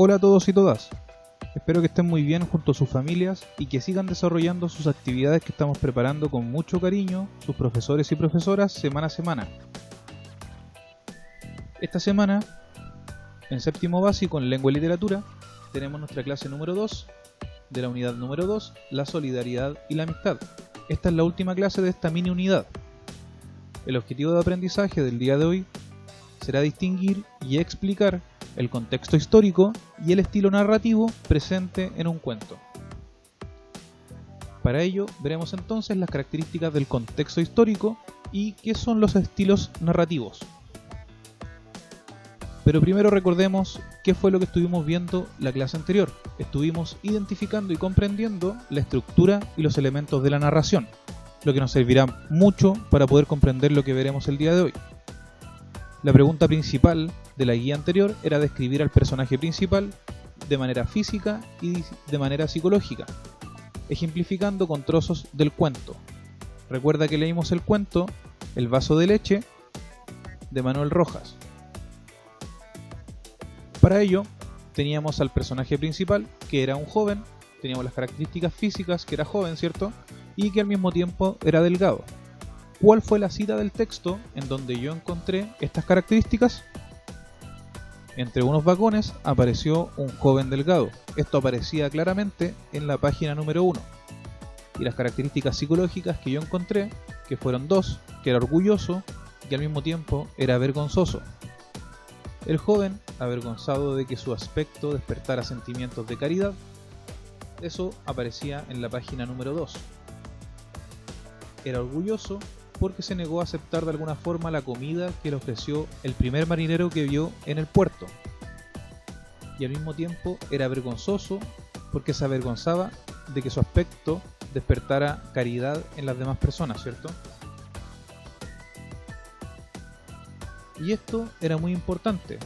Hola a todos y todas, espero que estén muy bien junto a sus familias y que sigan desarrollando sus actividades que estamos preparando con mucho cariño sus profesores y profesoras semana a semana. Esta semana, en séptimo básico en lengua y literatura, tenemos nuestra clase número 2 de la unidad número 2, la solidaridad y la amistad. Esta es la última clase de esta mini unidad. El objetivo de aprendizaje del día de hoy será distinguir y explicar el contexto histórico y el estilo narrativo presente en un cuento. Para ello veremos entonces las características del contexto histórico y qué son los estilos narrativos. Pero primero recordemos qué fue lo que estuvimos viendo la clase anterior. Estuvimos identificando y comprendiendo la estructura y los elementos de la narración, lo que nos servirá mucho para poder comprender lo que veremos el día de hoy. La pregunta principal de la guía anterior era describir al personaje principal de manera física y de manera psicológica, ejemplificando con trozos del cuento. Recuerda que leímos el cuento El vaso de leche de Manuel Rojas. Para ello teníamos al personaje principal, que era un joven, teníamos las características físicas, que era joven, ¿cierto? Y que al mismo tiempo era delgado. ¿Cuál fue la cita del texto en donde yo encontré estas características? Entre unos vagones apareció un joven delgado. Esto aparecía claramente en la página número 1. Y las características psicológicas que yo encontré, que fueron dos, que era orgulloso y al mismo tiempo era vergonzoso. El joven, avergonzado de que su aspecto despertara sentimientos de caridad, eso aparecía en la página número 2. Era orgulloso porque se negó a aceptar de alguna forma la comida que le ofreció el primer marinero que vio en el puerto. Y al mismo tiempo era vergonzoso porque se avergonzaba de que su aspecto despertara caridad en las demás personas, ¿cierto? Y esto era muy importante,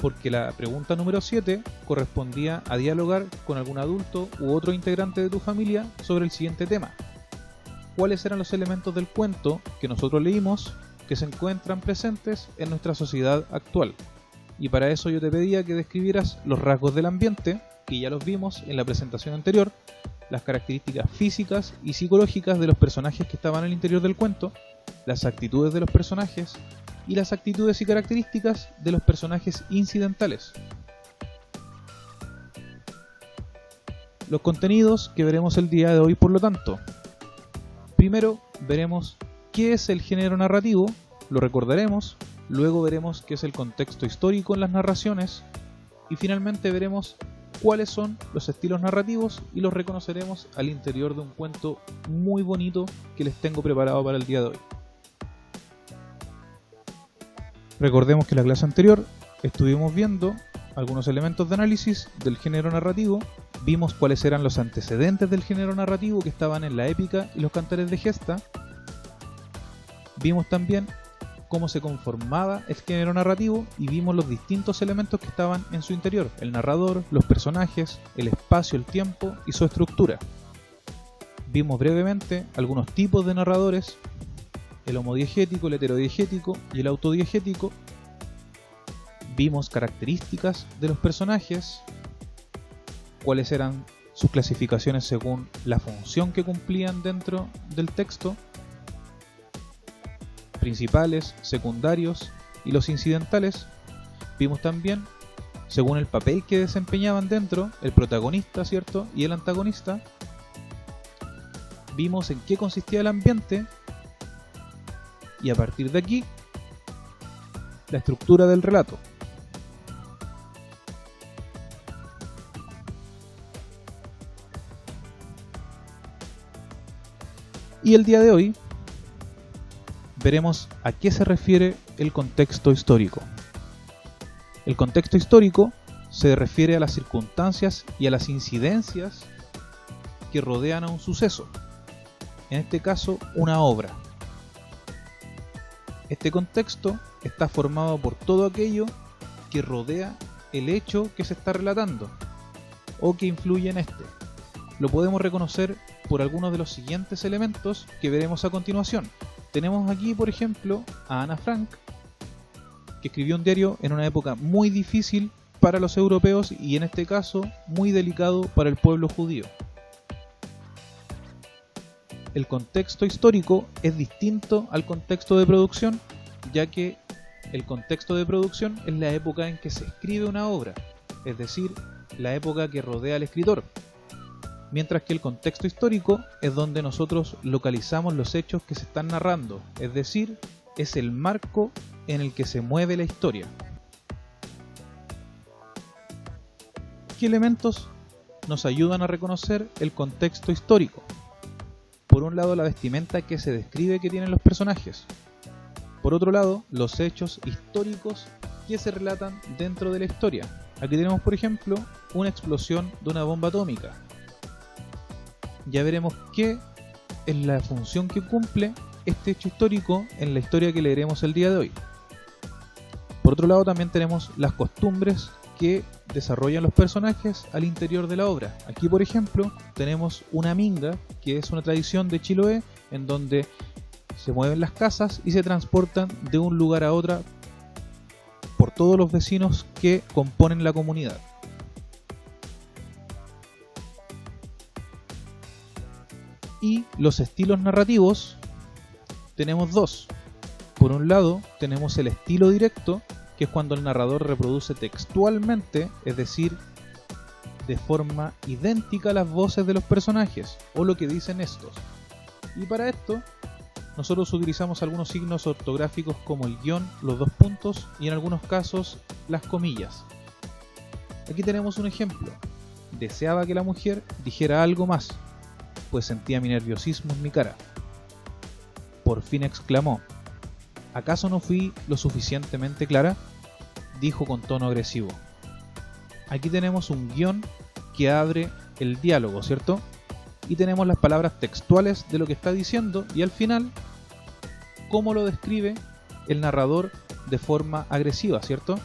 porque la pregunta número 7 correspondía a dialogar con algún adulto u otro integrante de tu familia sobre el siguiente tema. ¿Cuáles eran los elementos del cuento que nosotros leímos que se encuentran presentes en nuestra sociedad actual? Y para eso yo te pedía que describieras los rasgos del ambiente, que ya los vimos en la presentación anterior, las características físicas y psicológicas de los personajes que estaban al interior del cuento, las actitudes de los personajes y las actitudes y características de los personajes incidentales. Los contenidos que veremos el día de hoy, por lo tanto. Primero veremos qué es el género narrativo, lo recordaremos, luego veremos qué es el contexto histórico en las narraciones y finalmente veremos cuáles son los estilos narrativos y los reconoceremos al interior de un cuento muy bonito que les tengo preparado para el día de hoy. Recordemos que en la clase anterior estuvimos viendo algunos elementos de análisis del género narrativo, vimos cuáles eran los antecedentes del género narrativo que estaban en la épica y los cantares de gesta, vimos también cómo se conformaba el género narrativo y vimos los distintos elementos que estaban en su interior, el narrador, los personajes, el espacio, el tiempo y su estructura. Vimos brevemente algunos tipos de narradores, el homodiegético, el heterodiegético y el autodiegético. Vimos características de los personajes, cuáles eran sus clasificaciones según la función que cumplían dentro del texto, principales, secundarios y los incidentales. Vimos también, según el papel que desempeñaban dentro, el protagonista, ¿cierto? Y el antagonista. Vimos en qué consistía el ambiente y a partir de aquí, la estructura del relato. Y el día de hoy veremos a qué se refiere el contexto histórico. El contexto histórico se refiere a las circunstancias y a las incidencias que rodean a un suceso, en este caso una obra. Este contexto está formado por todo aquello que rodea el hecho que se está relatando o que influye en este. Lo podemos reconocer por algunos de los siguientes elementos que veremos a continuación. Tenemos aquí, por ejemplo, a Ana Frank, que escribió un diario en una época muy difícil para los europeos y en este caso muy delicado para el pueblo judío. El contexto histórico es distinto al contexto de producción, ya que el contexto de producción es la época en que se escribe una obra, es decir, la época que rodea al escritor, mientras que el contexto histórico es donde nosotros localizamos los hechos que se están narrando, es decir, es el marco en el que se mueve la historia. ¿Qué elementos nos ayudan a reconocer el contexto histórico? Por un lado, la vestimenta que se describe que tienen los personajes. Por otro lado, los hechos históricos que se relatan dentro de la historia. Aquí tenemos, por ejemplo, una explosión de una bomba atómica. Ya veremos qué es la función que cumple este hecho histórico en la historia que leeremos el día de hoy. Por otro lado, también tenemos las costumbres que desarrollan los personajes al interior de la obra. Aquí, por ejemplo, tenemos una minga, que es una tradición de Chiloé, en donde se mueven las casas y se transportan de un lugar a otro por todos los vecinos que componen la comunidad. Y los estilos narrativos tenemos dos. Por un lado tenemos el estilo directo, que es cuando el narrador reproduce textualmente, es decir, de forma idéntica las voces de los personajes o lo que dicen estos. Y para esto nosotros utilizamos algunos signos ortográficos como el guión, los dos puntos y en algunos casos las comillas. Aquí tenemos un ejemplo. Deseaba que la mujer dijera algo más, pues sentía mi nerviosismo en mi cara. Por fin exclamó: ¿acaso no fui lo suficientemente clara?, dijo con tono agresivo. Aquí tenemos un guión que abre el diálogo, ¿cierto? Y tenemos las palabras textuales de lo que está diciendo y al final cómo lo describe el narrador de forma agresiva, ¿cierto?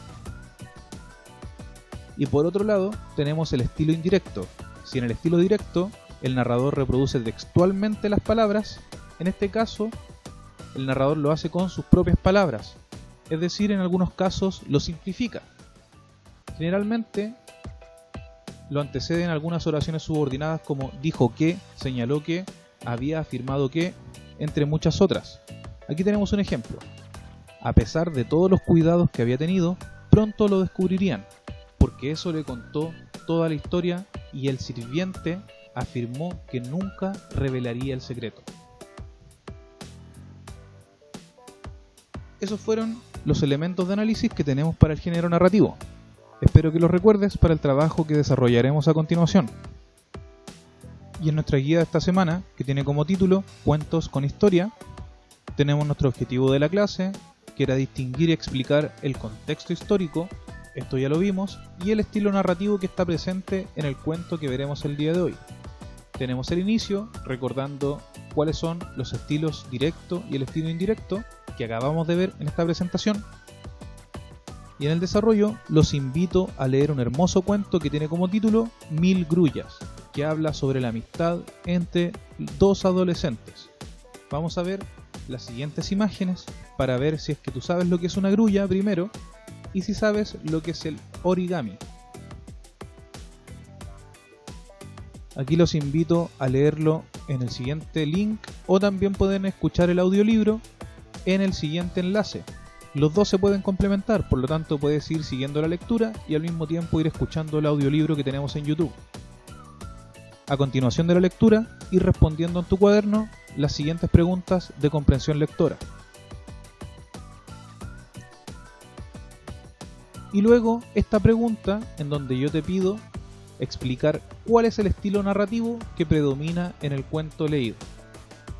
Y por otro lado tenemos el estilo indirecto. Si en el estilo directo el narrador reproduce textualmente las palabras, en este caso el narrador lo hace con sus propias palabras, es decir, en algunos casos lo simplifica. Generalmente lo anteceden algunas oraciones subordinadas como dijo que, señaló que, había afirmado que, entre muchas otras. Aquí tenemos un ejemplo. A pesar de todos los cuidados que había tenido, pronto lo descubrirían, porque eso le contó toda la historia y el sirviente afirmó que nunca revelaría el secreto. Esos fueron los elementos de análisis que tenemos para el género narrativo. Espero que los recuerdes para el trabajo que desarrollaremos a continuación. Y en nuestra guía de esta semana, que tiene como título Cuentos con historia, tenemos nuestro objetivo de la clase, que era distinguir y explicar el contexto histórico, esto ya lo vimos, y el estilo narrativo que está presente en el cuento que veremos el día de hoy. Tenemos el inicio, recordando cuáles son los estilos directo y el estilo indirecto, que acabamos de ver en esta presentación. Y en el desarrollo los invito a leer un hermoso cuento que tiene como título Mil grullas, que habla sobre la amistad entre dos adolescentes. Vamos a ver las siguientes imágenes para ver si es que tú sabes lo que es una grulla primero y si sabes lo que es el origami. Aquí los invito a leerlo en el siguiente link o también pueden escuchar el audiolibro en el siguiente enlace. Los dos se pueden complementar, por lo tanto puedes ir siguiendo la lectura y al mismo tiempo ir escuchando el audiolibro que tenemos en YouTube. A continuación de la lectura, ir respondiendo en tu cuaderno las siguientes preguntas de comprensión lectora. Y luego esta pregunta en donde yo te pido explicar cuál es el estilo narrativo que predomina en el cuento leído.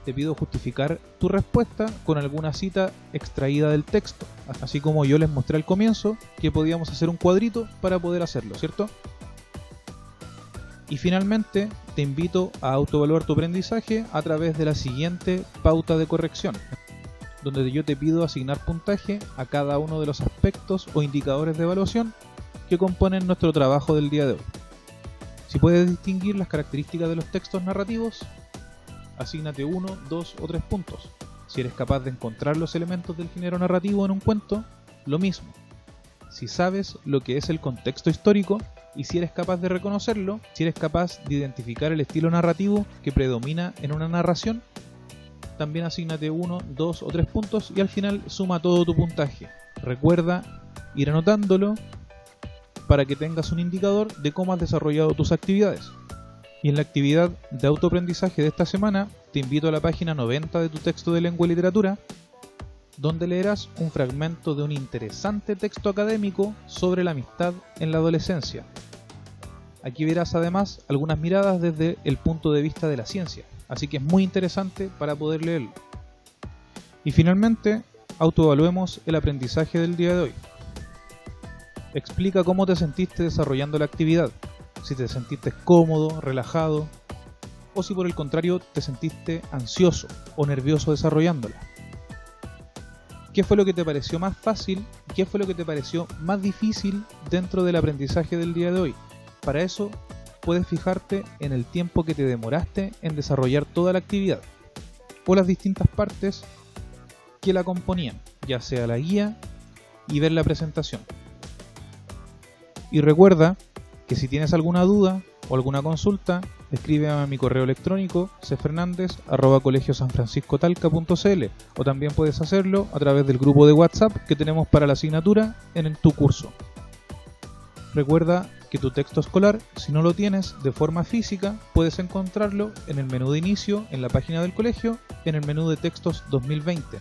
Te pido justificar tu respuesta con alguna cita extraída del texto, así como yo les mostré al comienzo que podíamos hacer un cuadrito para poder hacerlo, ¿cierto? Y finalmente te invito a autoevaluar tu aprendizaje a través de la siguiente pauta de corrección, donde yo te pido asignar puntaje a cada uno de los aspectos o indicadores de evaluación que componen nuestro trabajo del día de hoy. Si puedes distinguir las características de los textos narrativos, asígnate 1, 2 o 3 puntos. Si eres capaz de encontrar los elementos del género narrativo en un cuento, lo mismo. si sabes lo que es el contexto histórico y si eres capaz de reconocerlo, si eres capaz de identificar el estilo narrativo que predomina en una narración. También asígnate 1, 2 o 3 puntos y al final suma todo tu puntaje. Recuerda ir anotándolo para que tengas un indicador de cómo has desarrollado tus actividades. Y en la actividad de autoaprendizaje de esta semana, te invito a la página 90 de tu texto de lengua y literatura, donde leerás un fragmento de un interesante texto académico sobre la amistad en la adolescencia. Aquí verás además algunas miradas desde el punto de vista de la ciencia, así que es muy interesante para poder leerlo. Y finalmente, autoevaluemos el aprendizaje del día de hoy. Explica cómo te sentiste desarrollando la actividad, si te sentiste cómodo, relajado, o si por el contrario te sentiste ansioso o nervioso desarrollándola. ¿Qué fue lo que te pareció más fácil y qué fue lo que te pareció más difícil dentro del aprendizaje del día de hoy? Para eso puedes fijarte en el tiempo que te demoraste en desarrollar toda la actividad o las distintas partes que la componían, ya sea la guía y ver la presentación. Y recuerda que si tienes alguna duda o alguna consulta, escríbeme a mi correo electrónico cfernandez@colegiosanfranciscotalca.cl o también puedes hacerlo a través del grupo de WhatsApp que tenemos para la asignatura en tu curso. Recuerda que tu texto escolar, si no lo tienes de forma física, puedes encontrarlo en el menú de inicio en la página del colegio, en el menú de textos 2020.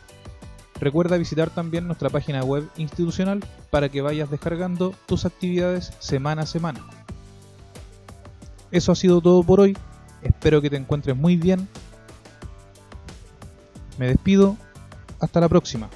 Recuerda visitar también nuestra página web institucional para que vayas descargando tus actividades semana a semana. Eso ha sido todo por hoy, espero que te encuentres muy bien. Me despido, hasta la próxima.